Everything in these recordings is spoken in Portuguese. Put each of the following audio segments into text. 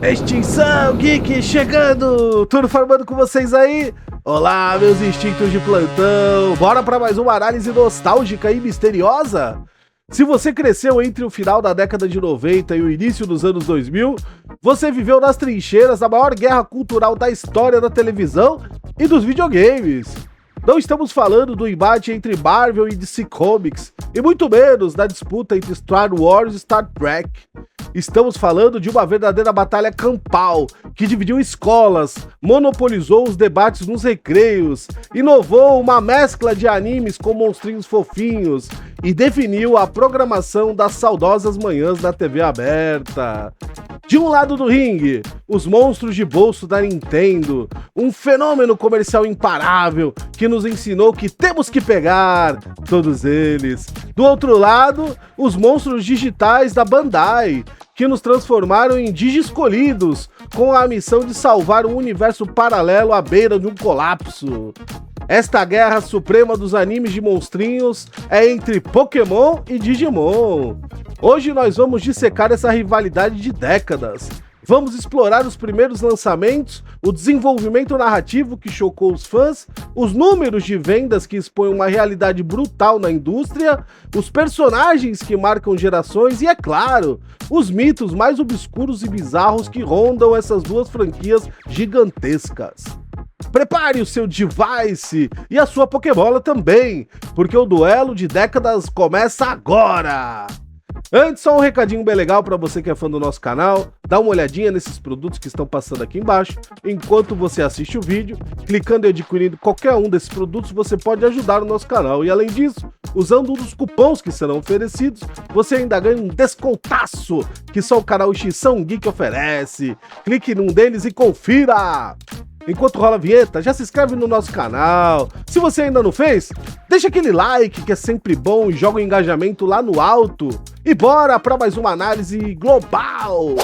Extinção Geek chegando! Tudo formando com vocês aí? Olá, meus instintos de plantão! Bora para mais uma análise nostálgica e misteriosa? Se você cresceu entre o final da década de 90 e o início dos anos 2000, você viveu nas trincheiras da maior guerra cultural da história da televisão e dos videogames. Não estamos falando do embate entre Marvel e DC Comics, e muito menos da disputa entre Star Wars e Star Trek. Estamos falando de uma verdadeira batalha campal, que dividiu escolas, monopolizou os debates nos recreios, inovou uma mescla de animes com monstrinhos fofinhos e definiu a programação das saudosas manhãs da TV aberta. De um lado do ringue, os monstros de bolso da Nintendo, um fenômeno comercial imparável que nos ensinou que temos que pegar todos eles. Do outro lado, os monstros digitais da Bandai, que nos transformaram em Digi-escolhidos, com a missão de salvar um universo paralelo à beira de um colapso. Esta guerra suprema dos animes de monstrinhos é entre Pokémon e Digimon. Hoje nós vamos dissecar essa rivalidade de décadas. Vamos explorar os primeiros lançamentos, o desenvolvimento narrativo que chocou os fãs, os números de vendas que expõem uma realidade brutal na indústria, os personagens que marcam gerações e, é claro, os mitos mais obscuros e bizarros que rondam essas duas franquias gigantescas. Prepare o seu device e a sua Pokébola também, porque o duelo de décadas começa agora! Antes, só um recadinho bem legal para você que é fã do nosso canal, dá uma olhadinha nesses produtos que estão passando aqui embaixo, enquanto você assiste o vídeo. Clicando e adquirindo qualquer um desses produtos, você pode ajudar o nosso canal. E além disso, usando um dos cupons que serão oferecidos, você ainda ganha um descontaço que só o canal Extinção Geek oferece. Clique num deles e confira! Enquanto rola a vinheta, já se inscreve no nosso canal. Se você ainda não fez, deixa aquele like que é sempre bom e joga o engajamento lá no alto. E bora para mais uma análise global!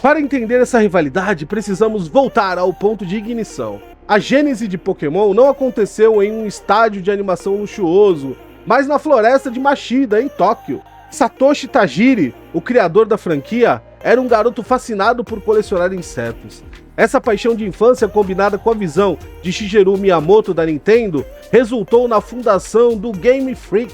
Para entender essa rivalidade, precisamos voltar ao ponto de ignição. A gênese de Pokémon não aconteceu em um estádio de animação luxuoso, mas na floresta de Mashida, em Tóquio. Satoshi Tajiri, o criador da franquia, era um garoto fascinado por colecionar insetos. Essa paixão de infância, combinada com a visão de Shigeru Miyamoto da Nintendo, resultou na fundação do Game Freak.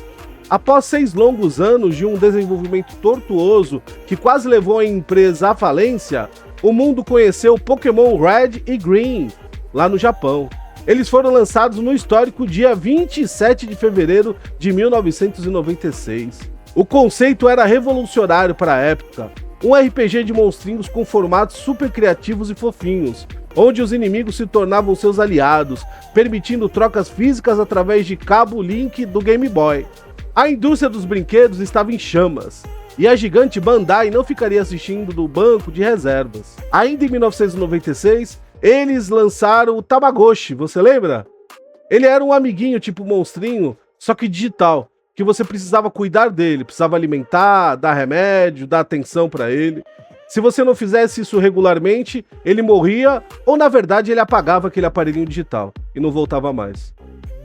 Após 6 longos anos de um desenvolvimento tortuoso que quase levou a empresa à falência, o mundo conheceu Pokémon Red e Green, lá no Japão. Eles foram lançados no histórico dia 27 de fevereiro de 1996. O conceito era revolucionário para a época. Um RPG de monstrinhos com formatos super criativos e fofinhos, onde os inimigos se tornavam seus aliados, permitindo trocas físicas através de cabo Link do Game Boy. A indústria dos brinquedos estava em chamas, e a gigante Bandai não ficaria assistindo do banco de reservas. Ainda em 1996, eles lançaram o Tamagotchi, você lembra? Ele era um amiguinho tipo monstrinho, só que digital, que você precisava cuidar dele, precisava alimentar, dar remédio, dar atenção para ele. Se você não fizesse isso regularmente, ele morria, ou na verdade ele apagava aquele aparelhinho digital e não voltava mais.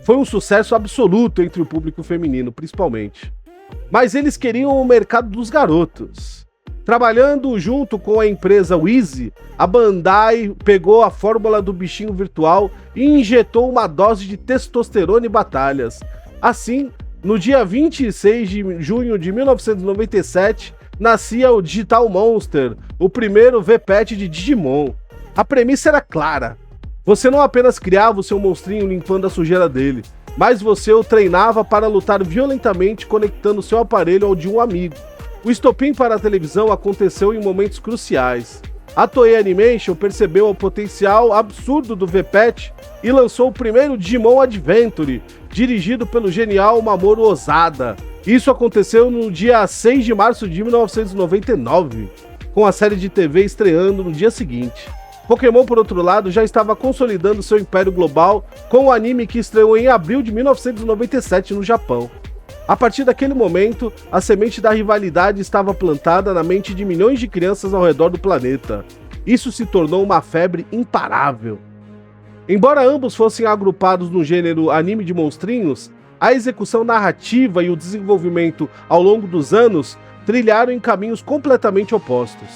Foi um sucesso absoluto entre o público feminino, principalmente. Mas eles queriam o mercado dos garotos. Trabalhando junto com a empresa Wheezy, a Bandai pegou a fórmula do bichinho virtual e injetou uma dose de testosterona e batalhas. Assim, no dia 26 de junho de 1997, nascia o Digital Monster, o primeiro V-Pet de Digimon. A premissa era clara. Você não apenas criava o seu monstrinho limpando a sujeira dele, mas você o treinava para lutar violentamente conectando seu aparelho ao de um amigo. O estopim para a televisão aconteceu em momentos cruciais. A Toei Animation percebeu o potencial absurdo do V-Pet e lançou o primeiro Digimon Adventure, dirigido pelo genial Mamoru Ozada. Isso aconteceu no dia 6 de março de 1999, com a série de TV estreando no dia seguinte. Pokémon, por outro lado, já estava consolidando seu império global com o anime que estreou em abril de 1997 no Japão. A partir daquele momento, a semente da rivalidade estava plantada na mente de milhões de crianças ao redor do planeta. Isso se tornou uma febre imparável. Embora ambos fossem agrupados no gênero anime de monstrinhos, a execução narrativa e o desenvolvimento ao longo dos anos trilharam em caminhos completamente opostos.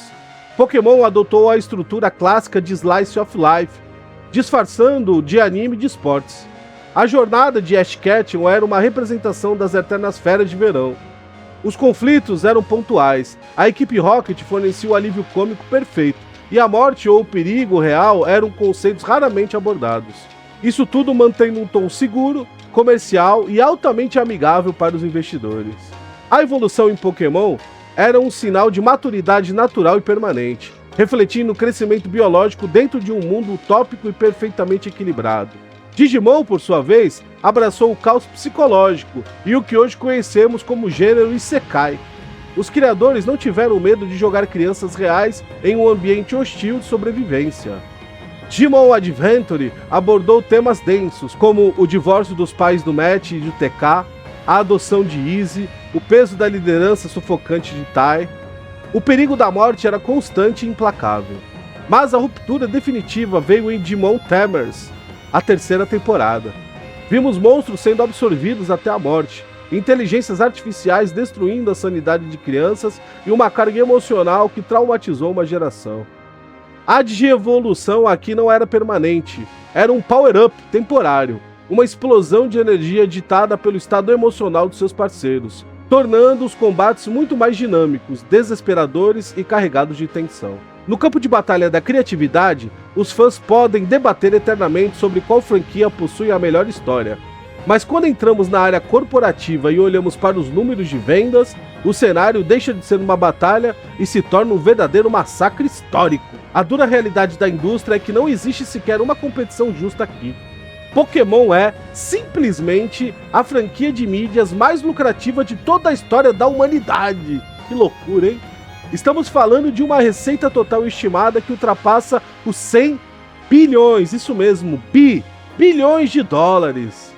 Pokémon adotou a estrutura clássica de Slice of Life, disfarçando de anime de esportes. A jornada de Ash Ketchum era uma representação das eternas feras de verão. Os conflitos eram pontuais, a equipe Rocket fornecia o alívio cômico perfeito, e a morte ou o perigo real eram conceitos raramente abordados. Isso tudo mantendo um tom seguro, comercial e altamente amigável para os investidores. A evolução em Pokémon era um sinal de maturidade natural e permanente, refletindo o crescimento biológico dentro de um mundo utópico e perfeitamente equilibrado. Digimon, por sua vez, abraçou o caos psicológico e o que hoje conhecemos como gênero Isekai. Os criadores não tiveram medo de jogar crianças reais em um ambiente hostil de sobrevivência. Digimon Adventure abordou temas densos, como o divórcio dos pais do Matt e do TK, a adoção de Izzy, o peso da liderança sufocante de Tai. O perigo da morte era constante e implacável. Mas a ruptura definitiva veio em Digimon Tamers, a terceira temporada. Vimos monstros sendo absorvidos até a morte, inteligências artificiais destruindo a sanidade de crianças e uma carga emocional que traumatizou uma geração. A digievolução aqui não era permanente, era um power-up temporário, uma explosão de energia ditada pelo estado emocional dos seus parceiros, tornando os combates muito mais dinâmicos, desesperadores e carregados de tensão. No campo de batalha da criatividade, os fãs podem debater eternamente sobre qual franquia possui a melhor história. Mas quando entramos na área corporativa e olhamos para os números de vendas, o cenário deixa de ser uma batalha e se torna um verdadeiro massacre histórico. A dura realidade da indústria é que não existe sequer uma competição justa aqui. Pokémon é, simplesmente, a franquia de mídias mais lucrativa de toda a história da humanidade. Que loucura, hein? Estamos falando de uma receita total estimada que ultrapassa os 100 bilhões, isso mesmo, bilhões de dólares.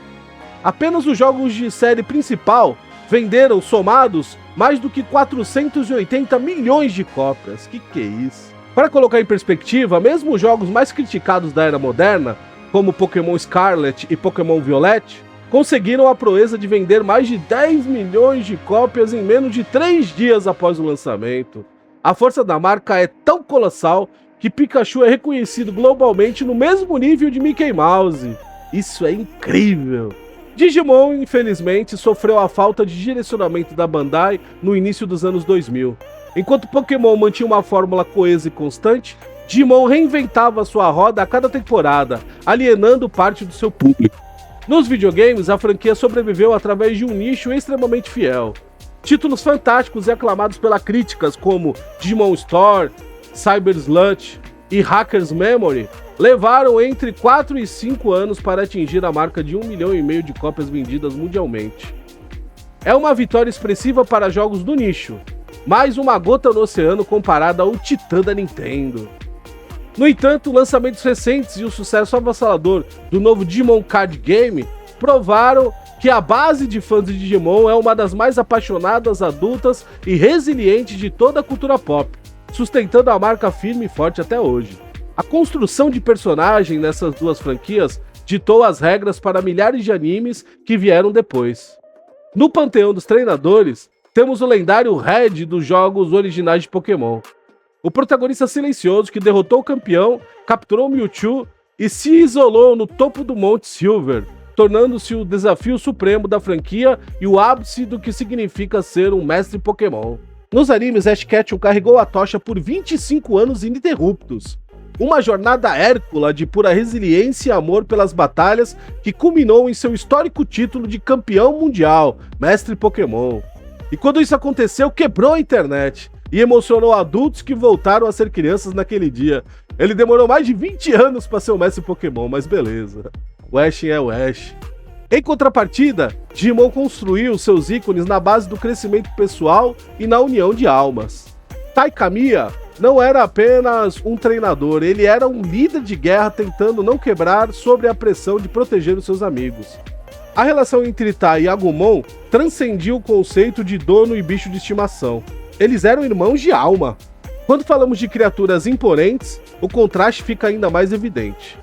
Apenas os jogos de série principal venderam, somados, mais do que 480 milhões de cópias. Que é isso? Para colocar em perspectiva, mesmo os jogos mais criticados da era moderna, como Pokémon Scarlet e Pokémon Violet, conseguiram a proeza de vender mais de 10 milhões de cópias em menos de 3 dias após o lançamento. A força da marca é tão colossal que Pikachu é reconhecido globalmente no mesmo nível de Mickey Mouse. Isso é incrível! Digimon, infelizmente, sofreu a falta de direcionamento da Bandai no início dos anos 2000. Enquanto Pokémon mantinha uma fórmula coesa e constante, Digimon reinventava sua roda a cada temporada, alienando parte do seu público. Nos videogames, a franquia sobreviveu através de um nicho extremamente fiel. Títulos fantásticos e aclamados pelas críticas como Digimon Store, Cyber Sleuth e Hacker's Memory levaram entre 4 e 5 anos para atingir a marca de 1,5 milhão de cópias vendidas mundialmente. É uma vitória expressiva para jogos do nicho, mais uma gota no oceano comparada ao titã da Nintendo. No entanto, lançamentos recentes e o sucesso avassalador do novo Digimon Card Game provaram que a base de fãs de Digimon é uma das mais apaixonadas, adultas e resilientes de toda a cultura pop, sustentando a marca firme e forte até hoje. A construção de personagem nessas duas franquias ditou as regras para milhares de animes que vieram depois. No panteão dos treinadores, temos o lendário Red dos jogos originais de Pokémon. O protagonista silencioso que derrotou o campeão, capturou Mewtwo e se isolou no topo do Monte Silver, tornando-se o desafio supremo da franquia e o ápice do que significa ser um mestre Pokémon. Nos animes, Ash Ketchum carregou a tocha por 25 anos ininterruptos. Uma jornada hércula de pura resiliência e amor pelas batalhas que culminou em seu histórico título de campeão mundial, mestre Pokémon. E quando isso aconteceu, quebrou a internet e emocionou adultos que voltaram a ser crianças naquele dia. Ele demorou mais de 20 anos para ser o mestre Pokémon, mas beleza. O Ash é o Ash. Em contrapartida, Digimon construiu seus ícones na base do crescimento pessoal e na união de almas. Tai Kamiya não era apenas um treinador, ele era um líder de guerra tentando não quebrar sob a pressão de proteger os seus amigos. A relação entre Tai e Agumon transcendia o conceito de dono e bicho de estimação. Eles eram irmãos de alma. Quando falamos de criaturas imponentes, o contraste fica ainda mais evidente.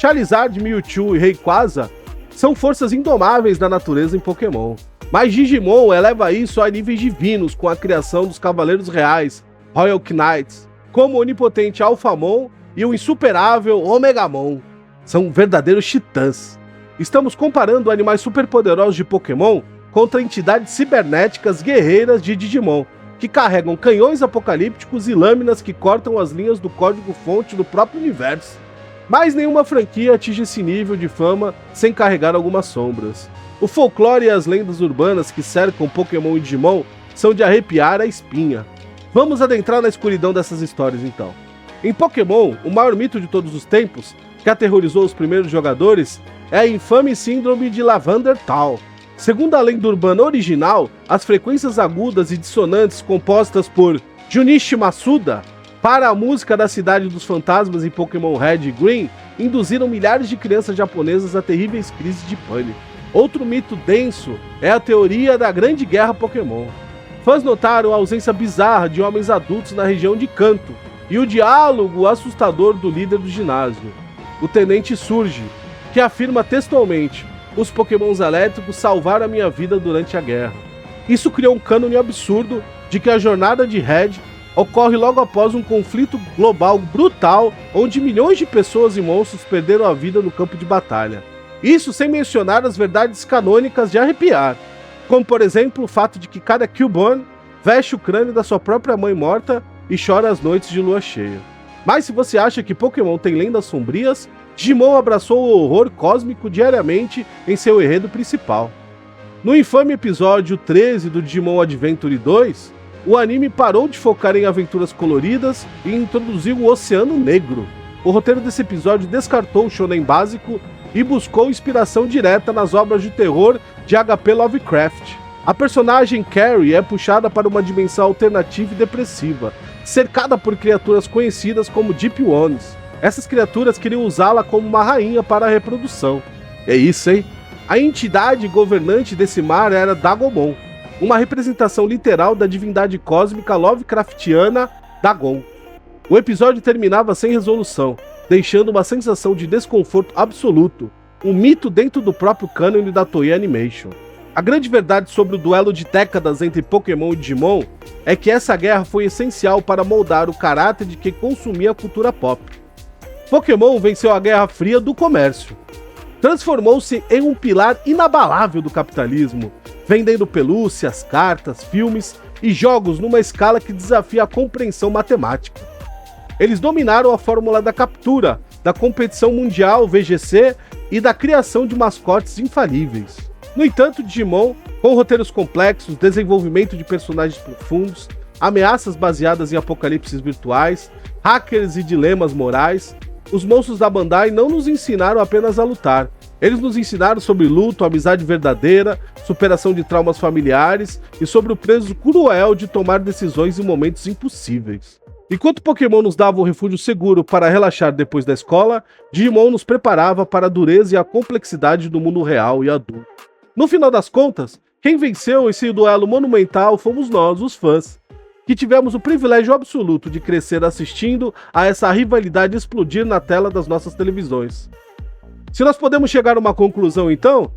Charizard, Mewtwo e Rayquaza são forças indomáveis da natureza em Pokémon. Mas Digimon eleva isso a níveis divinos com a criação dos Cavaleiros Reais, Royal Knights, como o onipotente Alphamon e o insuperável Omegamon. São verdadeiros titãs. Estamos comparando animais superpoderosos de Pokémon contra entidades cibernéticas guerreiras de Digimon, que carregam canhões apocalípticos e lâminas que cortam as linhas do código-fonte do próprio universo. Mas nenhuma franquia atinge esse nível de fama sem carregar algumas sombras. O folclore e as lendas urbanas que cercam Pokémon e Digimon são de arrepiar a espinha. Vamos adentrar na escuridão dessas histórias então. Em Pokémon, o maior mito de todos os tempos, que aterrorizou os primeiros jogadores, é a infame síndrome de Lavender Town. Segundo a lenda urbana original, as frequências agudas e dissonantes compostas por Junichi Masuda para a música da Cidade dos Fantasmas em Pokémon Red e Green induziram milhares de crianças japonesas a terríveis crises de pânico. Outro mito denso é a teoria da Grande Guerra Pokémon. Fãs notaram a ausência bizarra de homens adultos na região de Kanto e o diálogo assustador do líder do ginásio, o Tenente Surge, que afirma textualmente: os Pokémons elétricos salvaram a minha vida durante a guerra. Isso criou um cânone absurdo de que a jornada de Red ocorre logo após um conflito global brutal onde milhões de pessoas e monstros perderam a vida no campo de batalha. Isso sem mencionar as verdades canônicas de arrepiar, como por exemplo o fato de que cada Cubone veste o crânio da sua própria mãe morta e chora as noites de lua cheia. Mas se você acha que Pokémon tem lendas sombrias, Digimon abraçou o horror cósmico diariamente em seu enredo principal. No infame episódio 13 do Digimon Adventure 2, o anime parou de focar em aventuras coloridas e introduziu o Oceano Negro. O roteiro desse episódio descartou o shonen básico e buscou inspiração direta nas obras de terror de H.P. Lovecraft. A personagem Carrie é puxada para uma dimensão alternativa e depressiva, cercada por criaturas conhecidas como Deep Ones. Essas criaturas queriam usá-la como uma rainha para a reprodução. É isso, hein? A entidade governante desse mar era Dagomon, uma representação literal da divindade cósmica Lovecraftiana Dagon. O episódio terminava sem resolução, deixando uma sensação de desconforto absoluto, um mito dentro do próprio cânone da Toei Animation. A grande verdade sobre o duelo de décadas entre Pokémon e Digimon é que essa guerra foi essencial para moldar o caráter de quem consumia a cultura pop. Pokémon venceu a Guerra Fria do comércio. Transformou-se em um pilar inabalável do capitalismo, vendendo pelúcias, cartas, filmes e jogos numa escala que desafia a compreensão matemática. Eles dominaram a fórmula da captura, da competição mundial VGC e da criação de mascotes infalíveis. No entanto, Digimon, com roteiros complexos, desenvolvimento de personagens profundos, ameaças baseadas em apocalipses virtuais, hackers e dilemas morais, os monstros da Bandai não nos ensinaram apenas a lutar. Eles nos ensinaram sobre luto, amizade verdadeira, superação de traumas familiares e sobre o peso cruel de tomar decisões em momentos impossíveis. Enquanto Pokémon nos dava um refúgio seguro para relaxar depois da escola, Digimon nos preparava para a dureza e a complexidade do mundo real e adulto. No final das contas, quem venceu esse duelo monumental fomos nós, os fãs, que tivemos o privilégio absoluto de crescer assistindo a essa rivalidade explodir na tela das nossas televisões. Se nós podemos chegar a uma conclusão então,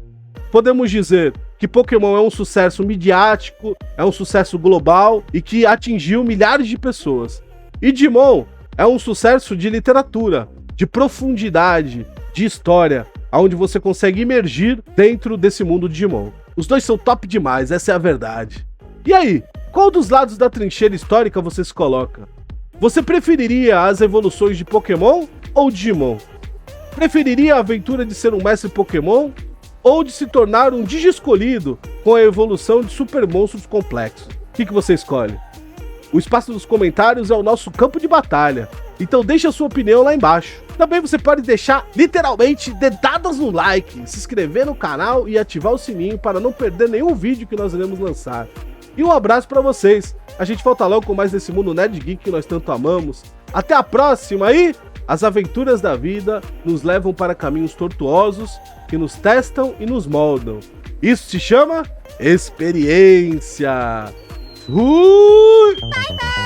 podemos dizer que Pokémon é um sucesso midiático, é um sucesso global e que atingiu milhares de pessoas. E Digimon é um sucesso de literatura, de profundidade, de história, onde você consegue imergir dentro desse mundo Digimon. Os dois são top demais, essa é a verdade. E aí, qual dos lados da trincheira histórica você se coloca? Você preferiria as evoluções de Pokémon ou Digimon? Preferiria a aventura de ser um mestre Pokémon ou de se tornar um Digi-escolhido com a evolução de super monstros complexos? O que você escolhe? O espaço dos comentários é o nosso campo de batalha, então deixe a sua opinião lá embaixo. Também você pode deixar literalmente dedadas no like, se inscrever no canal e ativar o sininho para não perder nenhum vídeo que nós iremos lançar. E um abraço para vocês, a gente volta logo com mais desse mundo Nerd Geek que nós tanto amamos. Até a próxima e as aventuras da vida nos levam para caminhos tortuosos que nos testam e nos moldam. Isso se chama experiência. Fui! Bye, bye!